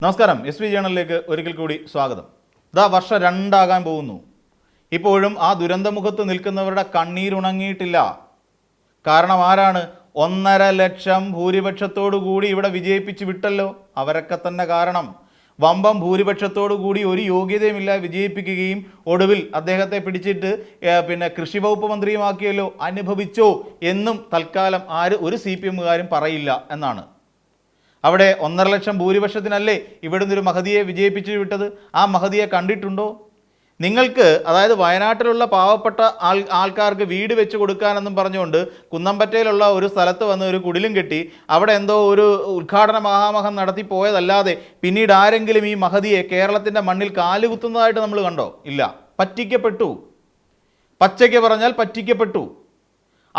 നമസ്കാരം. S V ജേണലിലേക്ക് ഒരിക്കൽ കൂടി സ്വാഗതം. ഇതാ വർഷം 2 പോകുന്നു. ഇപ്പോഴും ആ ദുരന്തമുഖത്ത് നിൽക്കുന്നവരുടെ കണ്ണീരുണങ്ങിയിട്ടില്ല. കാരണം ആരാണ്? 1.5 ലക്ഷം ഭൂരിപക്ഷത്തോടു കൂടി ഇവിടെ വിജയിപ്പിച്ച് വിട്ടല്ലോ. അവരൊക്കെ തന്നെ കാരണം. വമ്പം ഭൂരിപക്ഷത്തോടു കൂടി ഒരു യോഗ്യതയുമില്ല വിജയിപ്പിക്കുകയും ഒടുവിൽ അദ്ദേഹത്തെ പിടിച്ചിട്ട് കൃഷി വകുപ്പ് മന്ത്രിയുമാക്കിയല്ലോ. അനുഭവിച്ചോ എന്നും തൽക്കാലം ഒരു CPM-കാരും പറയില്ല എന്നാണ്. അവിടെ 1.5 ലക്ഷം ഭൂരിപക്ഷത്തിനല്ലേ ഇവിടുന്ന് ഒരു മഹതിയെ വിജയിപ്പിച്ചു വിട്ടത്? ആ മഹതിയെ കണ്ടിട്ടുണ്ടോ നിങ്ങൾക്ക്? അതായത് വയനാട്ടിലുള്ള പാവപ്പെട്ട ആൾക്കാർക്ക് വീട് വെച്ച് കൊടുക്കാനെന്നും പറഞ്ഞുകൊണ്ട് കുന്നമ്പറ്റയിലുള്ള ഒരു സ്ഥലത്ത് വന്ന് ഒരു കുടിലും കെട്ടി അവിടെ എന്തോ ഒരു ഉദ്ഘാടന മഹാമഹം നടത്തി പോയതല്ലാതെ പിന്നീട് ആരെങ്കിലും ഈ മഹതിയെ കേരളത്തിൻ്റെ മണ്ണിൽ കാലുകുത്തുന്നതായിട്ട് നമ്മൾ കണ്ടോ? ഇല്ല. പറ്റിക്കപ്പെട്ടു. പച്ചയ്ക്ക് പറഞ്ഞാൽ പറ്റിക്കപ്പെട്ടു.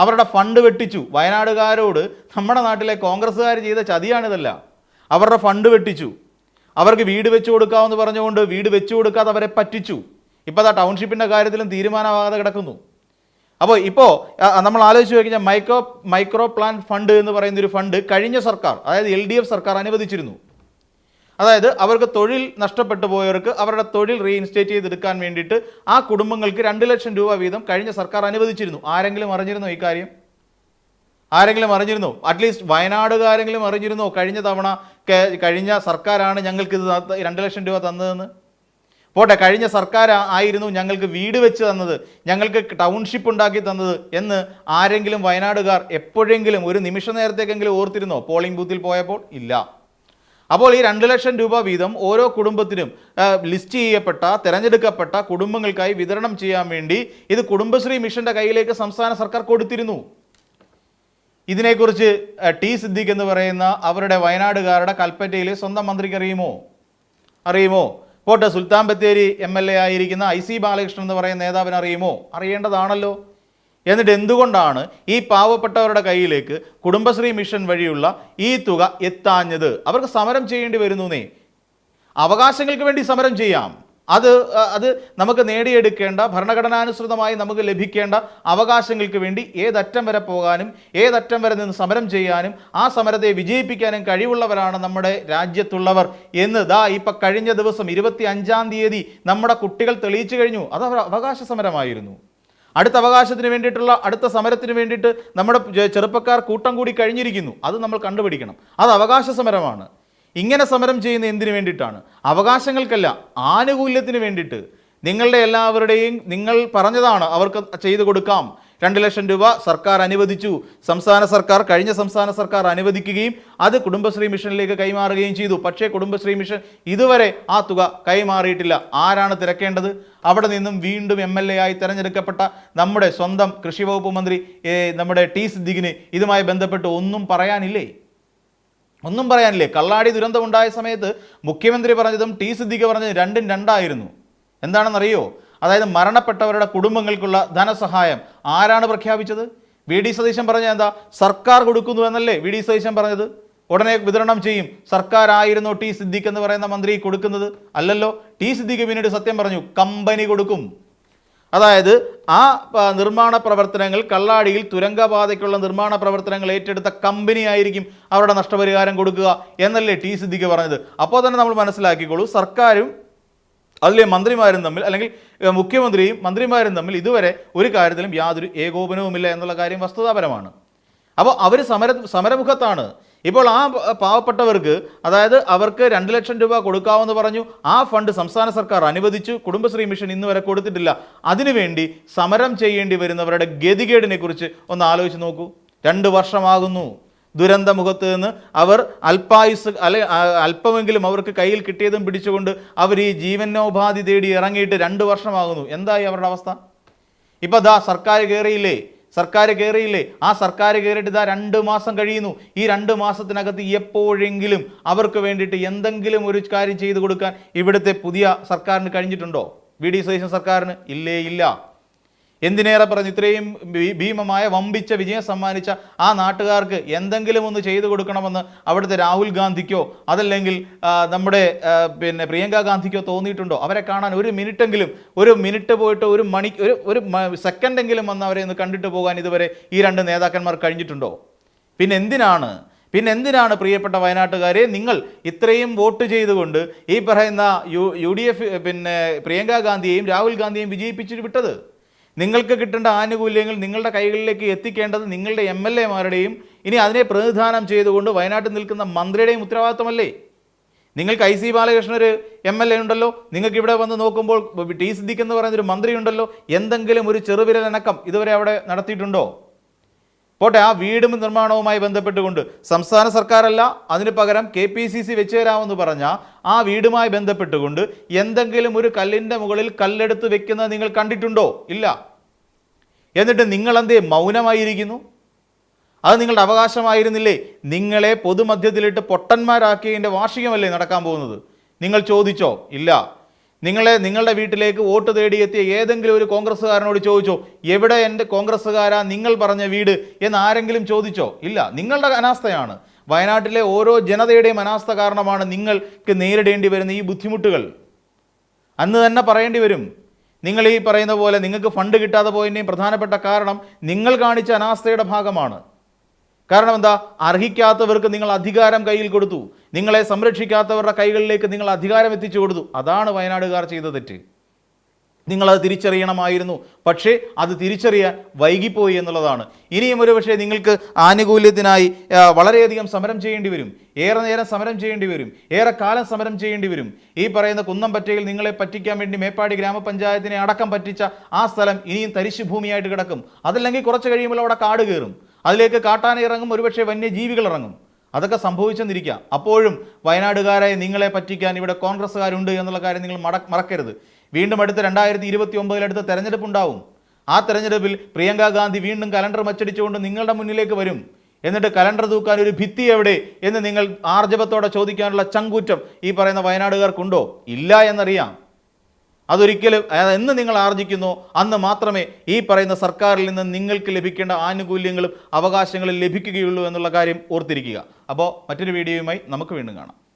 അവരുടെ ഫണ്ട് വെട്ടിച്ചു. വയനാടുകാരോട് നമ്മുടെ നാട്ടിലെ കോൺഗ്രസ്സുകാർ ചെയ്ത ചതിയാണിതല്ല. അവരുടെ ഫണ്ട് വെട്ടിച്ചു. അവർക്ക് വീട് വെച്ചു കൊടുക്കാമെന്ന് പറഞ്ഞുകൊണ്ട് വീട് വെച്ചു കൊടുക്കാതെ അവരെ പറ്റിച്ചു. ഇപ്പോൾ ആ ടൗൺഷിപ്പിൻ്റെ കാര്യത്തിലും തീരുമാനമാകാതെ കിടക്കുന്നു. അപ്പോൾ ഇപ്പോൾ നമ്മൾ ആലോചിച്ച് കഴിഞ്ഞാൽ മൈക്രോ പ്ലാൻ ഫണ്ട് എന്ന് പറയുന്നൊരു ഫണ്ട് കഴിഞ്ഞ സർക്കാർ, അതായത് LDF സർക്കാർ അനുവദിച്ചിരുന്നു. അതായത് അവർക്ക് തൊഴിൽ നഷ്ടപ്പെട്ടു പോയവർക്ക് അവരുടെ തൊഴിൽ റീഇൻസ്റ്റേറ്റ് ചെയ്തെടുക്കാൻ വേണ്ടിയിട്ട് ആ കുടുംബങ്ങൾക്ക് 2 ലക്ഷം രൂപ വീതം കഴിഞ്ഞ സർക്കാർ അനുവദിച്ചിരുന്നു. ആരെങ്കിലും അറിഞ്ഞിരുന്നോ ഈ കാര്യം? ആരെങ്കിലും അറിഞ്ഞിരുന്നോ? അറ്റ്ലീസ്റ്റ് വയനാടുകാരെങ്കിലും അറിഞ്ഞിരുന്നോ കഴിഞ്ഞ സർക്കാരാണ് ഞങ്ങൾക്ക് ഇത് 2 ലക്ഷം രൂപ തന്നതെന്ന്? പോട്ടെ, കഴിഞ്ഞ സർക്കാർ ആയിരുന്നു ഞങ്ങൾക്ക് വീട് വെച്ച് തന്നത്, ഞങ്ങൾക്ക് ടൗൺഷിപ്പ് ഉണ്ടാക്കി തന്നത് എന്ന് ആരെങ്കിലും വയനാടുകാർ എപ്പോഴെങ്കിലും ഒരു നിമിഷ നേരത്തേക്കെങ്കിലും ഓർത്തിരുന്നോ പോളിംഗ് ബൂത്തിൽ പോയപ്പോൾ? ഇല്ല. അപ്പോൾ ഈ 2 ലക്ഷം രൂപ വീതം ഓരോ കുടുംബത്തിനും ലിസ്റ്റ് ചെയ്യപ്പെട്ട തിരഞ്ഞെടുക്കപ്പെട്ട കുടുംബങ്ങൾക്കായി വിതരണം ചെയ്യാൻ വേണ്ടി ഇത് കുടുംബശ്രീ മിഷന്റെ കയ്യിലേക്ക് സംസ്ഥാന സർക്കാർ കൊടുത്തിരുന്നു. ഇതിനെക്കുറിച്ച് ടി സിദ്ദീഖ് എന്ന് പറയുന്ന അവരുടെ വയനാടുകാരുടെ കൽപ്പറ്റയിലെ സ്വന്തം മന്ത്രിക്ക് അറിയുമോ? പോട്ടെ, സുൽത്താൻ ബത്തേരി MLA ആയിരിക്കുന്ന IC ബാലകൃഷ്ണൻ എന്ന് പറയുന്ന നേതാവിന് അറിയുമോ? അറിയേണ്ടതാണല്ലോ. എന്നിട്ട് എന്തുകൊണ്ടാണ് ഈ പാവപ്പെട്ടവരുടെ കയ്യിലേക്ക് കുടുംബശ്രീ മിഷൻ വഴിയുള്ള ഈ തുക എത്താഞ്ഞത്? അവർക്ക് സമരം ചെയ്യേണ്ടി വരുന്നേ. അവകാശങ്ങൾക്ക് വേണ്ടി സമരം ചെയ്യാം. അത് നമുക്ക് നേടിയെടുക്കേണ്ട, ഭരണഘടനാനുസൃതമായി നമുക്ക് ലഭിക്കേണ്ട അവകാശങ്ങൾക്ക് വേണ്ടി ഏതറ്റം വരെ പോകാനും ഏതറ്റം വരെ നിന്ന് സമരം ചെയ്യാനും ആ സമരത്തെ വിജയിപ്പിക്കാനും കഴിവുള്ളവരാണ് നമ്മുടെ രാജ്യത്തുള്ളവർ എന്ന് ഇപ്പം കഴിഞ്ഞ ദിവസം 25-ാം തീയതി നമ്മുടെ കുട്ടികൾ തെളിയിച്ചു കഴിഞ്ഞു. അത് അവകാശ സമരമായിരുന്നു. അടുത്ത അവകാശത്തിന് വേണ്ടിയിട്ടുള്ള അടുത്ത സമരത്തിന് വേണ്ടിയിട്ട് നമ്മുടെ ചെറുപ്പക്കാർ കൂട്ടം കൂടി കഴിഞ്ഞിരിക്കുന്നു. അത് നമ്മൾ കണ്ടുപിടിക്കണം. അത് അവകാശ സമരമാണ്. ഇങ്ങനെ സമരം ചെയ്യുന്ന എന്തിനു വേണ്ടിയിട്ടാണ്? അവകാശങ്ങൾക്കല്ല, ആനുകൂല്യത്തിന് വേണ്ടിയിട്ട്. നിങ്ങളുടെ എല്ലാവരുടെയും നിങ്ങൾ പറഞ്ഞതാണ് അവർക്ക് ചെയ്തു കൊടുക്കാം. 2 ലക്ഷം രൂപ സർക്കാർ അനുവദിച്ചു. കഴിഞ്ഞ സംസ്ഥാന സർക്കാർ അനുവദിക്കുകയും അത് കുടുംബശ്രീ മിഷനിലേക്ക് കൈമാറുകയും ചെയ്തു. പക്ഷേ കുടുംബശ്രീ മിഷൻ ഇതുവരെ ആ തുക കൈമാറിയിട്ടില്ല. ആരാണ് തിരക്കേണ്ടത്? അവിടെ നിന്നും വീണ്ടും MLA ആയി തിരഞ്ഞെടുക്കപ്പെട്ട നമ്മുടെ സ്വന്തം കൃഷി വകുപ്പ് മന്ത്രി നമ്മുടെ ടി സിദ്ദീഖിന് ഇതുമായി ബന്ധപ്പെട്ട് ഒന്നും പറയാനില്ലേ? കള്ളാടി ദുരന്തമുണ്ടായ സമയത്ത് മുഖ്യമന്ത്രി പറഞ്ഞതും ടി സിദ്ദീഖ് പറഞ്ഞതും 2 2 എന്താണെന്നറിയോ? അതായത് മരണപ്പെട്ടവരുടെ കുടുംബങ്ങൾക്കുള്ള ധനസഹായം ആരാണ് പ്രഖ്യാപിച്ചത്? VD സതീശൻ പറഞ്ഞ എന്താ? സർക്കാർ കൊടുക്കുന്നു എന്നല്ലേ VD സതീശൻ പറഞ്ഞത്? ഉടനെ വിതരണം ചെയ്യും. സർക്കാർ ആയിരുന്നു ടി സിദ്ദീഖ് എന്ന് പറയുന്ന മന്ത്രി കൊടുക്കുന്നത്? അല്ലല്ലോ. ടി സിദ്ദീഖ് പിന്നീട് സത്യം പറഞ്ഞു, കമ്പനി കൊടുക്കും. അതായത് ആ നിർമ്മാണ പ്രവർത്തനങ്ങൾ, കള്ളാടിയിൽ തുരങ്കപാതയ്ക്കുള്ള നിർമ്മാണ പ്രവർത്തനങ്ങൾ ഏറ്റെടുത്ത കമ്പനി ആയിരിക്കും അവരുടെ നഷ്ടപരിഹാരം കൊടുക്കുക എന്നല്ലേ ടി സിദ്ദീഖ് പറഞ്ഞത്? അപ്പോൾ തന്നെ നമ്മൾ മനസ്സിലാക്കിക്കോളൂ, സർക്കാരും അതിലെ മന്ത്രിമാരും തമ്മിൽ, അല്ലെങ്കിൽ മുഖ്യമന്ത്രിയും മന്ത്രിമാരും തമ്മിൽ ഇതുവരെ ഒരു കാര്യത്തിലും യാതൊരു ഏകോപനവുമില്ല എന്നുള്ള കാര്യം വസ്തുതാപരമാണ്. അപ്പോൾ അവർ സമരമുഖത്താണ്. ഇപ്പോൾ ആ പാവപ്പെട്ടവർക്ക്, അതായത് അവർക്ക് 2 ലക്ഷം രൂപ കൊടുക്കാമെന്ന് പറഞ്ഞു. ആ ഫണ്ട് സംസ്ഥാന സർക്കാർ അനുവദിച്ചു. കുടുംബശ്രീ മിഷൻ ഇന്ന് വരെ കൊടുത്തിട്ടില്ല. അതിനുവേണ്ടി സമരം ചെയ്യേണ്ടി വരുന്നവരുടെ ഗതികേടിനെ കുറിച്ച് ഒന്ന് ആലോചിച്ച് നോക്കൂ. 2 വർഷമാകുന്നു ദുരന്തമുഖത്ത് നിന്ന് അവർ അല്പമെങ്കിലും അവർക്ക് കയ്യിൽ കിട്ടിയതും പിടിച്ചുകൊണ്ട് അവർ ഈ ജീവനോപാധി തേടി ഇറങ്ങിയിട്ട് 2 വർഷമാകുന്നു. എന്തായി അവരുടെ അവസ്ഥ? ഇപ്പം സർക്കാർ കയറിയില്ലേ? ആ സർക്കാർ കയറിയിട്ട് 2 മാസം കഴിയുന്നു. ഈ 2 മാസത്തിനകത്ത് എപ്പോഴെങ്കിലും അവർക്ക് വേണ്ടിയിട്ട് എന്തെങ്കിലും ഒരു കാര്യം ചെയ്തു കൊടുക്കാൻ ഇവിടുത്തെ പുതിയ സർക്കാരിന് കഴിഞ്ഞിട്ടുണ്ടോ? VD സതീശൻ സർക്കാരിന് ഇല്ല. എന്തിനേറെ പറഞ്ഞ് ഇത്രയും ഭീമമായ വമ്പിച്ച വിജയം സമ്മാനിച്ച ആ നാട്ടുകാർക്ക് എന്തെങ്കിലും ഒന്ന് ചെയ്തു കൊടുക്കണമെന്ന് അവിടുത്തെ രാഹുൽ ഗാന്ധിക്കോ അതല്ലെങ്കിൽ നമ്മുടെ പ്രിയങ്ക ഗാന്ധിക്കോ തോന്നിയിട്ടുണ്ടോ? അവരെ കാണാൻ ഒരു മിനിറ്റ് പോയിട്ട് ഒരു സെക്കൻഡെങ്കിലും വന്ന് അവരെ ഒന്ന് കണ്ടിട്ട് പോകാൻ ഇതുവരെ ഈ 2 നേതാക്കന്മാർ കഴിഞ്ഞിട്ടുണ്ടോ? പിന്നെ എന്തിനാണ് പിന്നെ എന്തിനാണ് പ്രിയപ്പെട്ട വയനാട്ടുകാരെ നിങ്ങൾ ഇത്രയും വോട്ട് ചെയ്തുകൊണ്ട് ഈ പറയുന്ന UDF പിന്നെ പ്രിയങ്ക ഗാന്ധിയെയും രാഹുൽ ഗാന്ധിയെയും വിജയിപ്പിച്ചിട്ട് വിട്ടത്? നിങ്ങൾക്ക് കിട്ടേണ്ട ആനുകൂല്യങ്ങൾ നിങ്ങളുടെ കൈകളിലേക്ക് എത്തിക്കേണ്ടത് നിങ്ങളുടെ MLA-മാരുടെയും ഇനി അതിനെ പ്രതിനിധാനം ചെയ്തുകൊണ്ട് വയനാട്ടിൽ നിൽക്കുന്ന മന്ത്രിയുടെയും ഉത്തരവാദിത്തമല്ലേ? നിങ്ങൾക്ക് IC ബാലകൃഷ്ണൻ ഒരു MLA ഉണ്ടല്ലോ, നിങ്ങൾക്ക് ഇവിടെ വന്ന് നോക്കുമ്പോൾ T സിദ്ദിഖ് എന്ന് പറയുന്നൊരു മന്ത്രി ഉണ്ടല്ലോ, എന്തെങ്കിലും ഒരു ചെറുവിരലനക്കം ഇതുവരെ അവിടെ നടത്തിയിട്ടുണ്ടോ? പോട്ടെ, ആ വീട് നിർമ്മാണവുമായി ബന്ധപ്പെട്ടുകൊണ്ട് സംസ്ഥാന സർക്കാരല്ല, അതിന് പകരം KPCC വെച്ച് തരാമെന്ന് പറഞ്ഞ ആ വീടുമായി ബന്ധപ്പെട്ടുകൊണ്ട് എന്തെങ്കിലും ഒരു കല്ലിൻ്റെ മുകളിൽ കല്ലെടുത്ത് വെക്കുന്നത് നിങ്ങൾ കണ്ടിട്ടുണ്ടോ? ഇല്ല. എന്നിട്ട് നിങ്ങളെന്തേ മൗനമായിരിക്കുന്നു? അത് നിങ്ങളുടെ അവകാശമായിരുന്നില്ലേ? നിങ്ങളെ പൊതുമധ്യത്തിലിട്ട് പൊട്ടന്മാരാക്കിയതിൻ്റെ വാർഷികമല്ലേ നടക്കാൻ പോകുന്നത്? നിങ്ങൾ ചോദിച്ചോ? ഇല്ല. നിങ്ങളുടെ വീട്ടിലേക്ക് വോട്ട് തേടിയെത്തിയ ഏതെങ്കിലും ഒരു കോൺഗ്രസ്സുകാരനോട് ചോദിച്ചോ, എവിടെ എൻ്റെ കോൺഗ്രസ്സുകാരാ നിങ്ങൾ പറഞ്ഞ വീട് എന്ന് ആരെങ്കിലും ചോദിച്ചോ? ഇല്ല. നിങ്ങളുടെ അനാസ്ഥയാണ്, വയനാട്ടിലെ ഓരോ ജനതയുടെയും അനാസ്ഥ കാരണമാണ് നിങ്ങൾക്ക് നേരിടേണ്ടി വരുന്ന ഈ ബുദ്ധിമുട്ടുകൾ. അന്ന് തന്നെ പറയേണ്ടി വരും. നിങ്ങൾ ഈ പറയുന്ന പോലെ നിങ്ങൾക്ക് ഫണ്ട് കിട്ടാതെ പോയതിൻ്റെയും പ്രധാനപ്പെട്ട കാരണം നിങ്ങൾ കാണിച്ച അനാസ്ഥയുടെ ഭാഗമാണ്. കാരണം എന്താ? അർഹിക്കാത്തവർക്ക് നിങ്ങൾ അധികാരം കയ്യിൽ കൊടുത്തു, നിങ്ങളെ സംരക്ഷിക്കാത്തവരുടെ കൈകളിലേക്ക് നിങ്ങൾ അധികാരം എത്തിച്ചു കൊടുത്തു. അതാണ് വയനാടുകാർ ചെയ്ത തെറ്റ്. നിങ്ങളത് തിരിച്ചറിയണമായിരുന്നു, പക്ഷേ അത് തിരിച്ചറിയാൻ വൈകിപ്പോയി എന്നുള്ളതാണ്. ഇനിയും ഒരു പക്ഷേ നിങ്ങൾക്ക് ആനുകൂല്യത്തിനായി വളരെയധികം സമരം ചെയ്യേണ്ടി വരും, ഏറെ നേരം സമരം ചെയ്യേണ്ടി വരും, ഏറെ കാലം സമരം ചെയ്യേണ്ടി വരും. ഈ പറയുന്ന കുന്നംപറ്റയിൽ നിങ്ങളെ പറ്റിക്കാൻ വേണ്ടി മേപ്പാടി ഗ്രാമപഞ്ചായത്തിനെ അടക്കം പറ്റിച്ച ആ സ്ഥലം ഇനിയും തരിശുഭൂമിയായിട്ട് കിടക്കും. അതല്ലെങ്കിൽ കുറച്ച് കഴിയുമ്പോൾ അവിടെ കാട് കയറും, അതിലേക്ക് കാട്ടാന ഇറങ്ങും, ഒരുപക്ഷെ വന്യജീവികൾ ഇറങ്ങും. അതൊക്കെ സംഭവിച്ചെന്നിരിക്കാം. അപ്പോഴും വയനാടുകാരെ നിങ്ങളെ പറ്റിക്കാൻ ഇവിടെ കോൺഗ്രസ്സുകാരുണ്ട് എന്നുള്ള കാര്യം നിങ്ങൾ മറക്കരുത്. വീണ്ടും അടുത്ത 2029 അടുത്ത തെരഞ്ഞെടുപ്പുണ്ടാവും. ആ തെരഞ്ഞെടുപ്പിൽ പ്രിയങ്ക ഗാന്ധി വീണ്ടും കലണ്ടർ മച്ചടിച്ചുകൊണ്ട് നിങ്ങളുടെ മുന്നിലേക്ക് വരും. എന്നിട്ട് കലണ്ടർ തൂക്കാൻ ഒരു ഭിത്തി എവിടെ എന്ന് നിങ്ങൾ ആർജവത്തോടെ ചോദിക്കാനുള്ള ചങ്കൂറ്റം ഈ പറയുന്ന വയനാടുകാർക്കുണ്ടോ? ഇല്ല എന്നറിയാം. അതൊരിക്കലും എന്ന് നിങ്ങൾ ആർജിക്കുന്നോ അന്ന് മാത്രമേ ഈ പറയുന്ന സർക്കാരിൽ നിന്ന് നിങ്ങൾക്ക് ലഭിക്കേണ്ട ആനുകൂല്യങ്ങളും അവകാശങ്ങളും ലഭിക്കുകയുള്ളൂ എന്നുള്ള കാര്യം ഓർത്തിരിക്കുക. അപ്പോൾ മറ്റൊരു വീഡിയോയുമായി നമുക്ക് വീണ്ടും കാണാം.